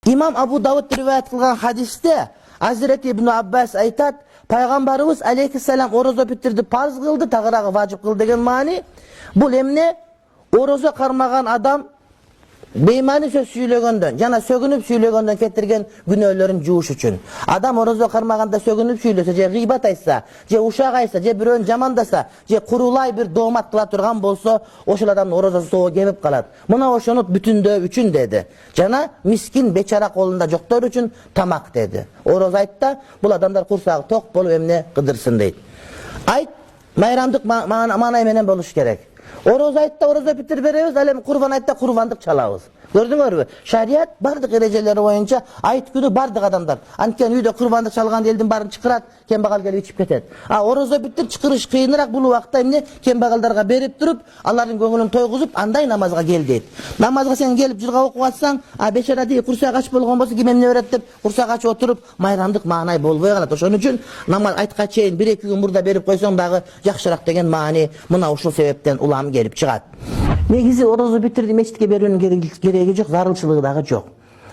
İmam Abu Davud rivayet kılgan hadiste Hazreti İbn Abbas aytat, Peygamberimiz aleyhisselam oroza bitirdi, farz kıldı, tağırağı vacip kıldı degen mani. Bu emne oroza karmagan adam beymani söz süylөгөндөн jana sөгүнүп süylөгөндөн ketirgen günöөлөрүn жууш үчүн. Адам орозо кармаганда sөгүнүп süйлөсө, же гыйбат айтса, же ушак айтса, же бирөөнү жамандаса, же курулай бир доомат кыла турган болсо, ошол адамдын орозосу соо кебип калат. Мына ошону бүтүндөө үчүн деди. Жана мискин бечара колунда жоктор үчүн тамак деди. Ороз айтта, бул адамдар курсагы ток болуп эмне кыдырсын дейт. Айт майрамдык маанай менен болуш керек. Oroz aytda oroza bitir beremiz, alem kurban aytda kurbandık çalabız. Gördüңөр mü? Şariat bardık erejeleri boyunca ayet günü bardık adamlar. Anken uyda kurbandık çalgan elden barın çıkırat, kembagal gelip içip ketet. Oroza bitir çıkırış kıyınırak bulu vakta emne kembagaldarga berip durup, Allah'ın gönlünü toyguzup anday namazga gel deyit. Namazga sen gelip jırga okup atsan, beşara değil kursa kaç bolgon bolsa kim emne öğretip, kursa kaç oturup mayramdık maanay bolboy kalat. Oşun üçün namaz aytqa çeyin 1-2 gün burada berip koysan bağı jakşırak degen maani mına uşul sebepten ulam gelip çıkat. Negizi orozu bitirdi meçitke berүүnүн кереги жок, зарылчылыгы дагы жок.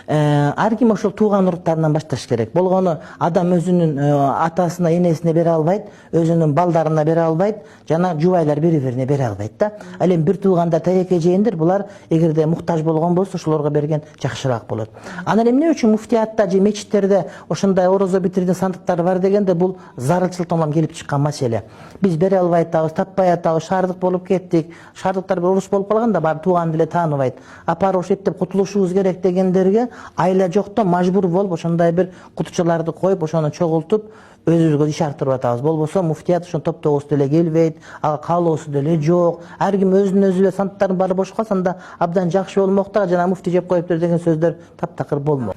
Ар ким ошол тууган уруттарынан башташ керек. Болгону адам өзүнүн атасына, энесине бере албайт, өзүнүн балдарына бере албайт, жана жубайлар бири-бирине бере албайт да. Ал эми бир тууганда таяке жээндер, булар эгерде муктаж болгон болсо, ошолорго берген жакшыраак болот. Анан эмне үчүн муфтиятта же мечиттерде ошондой орозо битирдин сандыктары бар дегенде, бул зарылчылыктан келип чыккан маселе. Биз бере албай атабыз, таппай атабыз, шаардык болуп кеттик. Шаардыктар бир уруш болуп калганда барып тууган деле тааныбайт. Апар ошо эптеп кутулушубуз керек дегендерге айла жокто мажбур болуп ошондой бир кутучаларды коюп, ошону чогултуп өзүбүзгө иш арттырып атабыз. Болбосо муфтият ошону топтобосу деле келбейт, ага каалоосу деле жок. Ар ким өзүнүн өзү сандыктарын баары бош калса, анда абдан жакшы болмок да, жана муфти жеп коюптур деген сөздөр таптакыр болмок.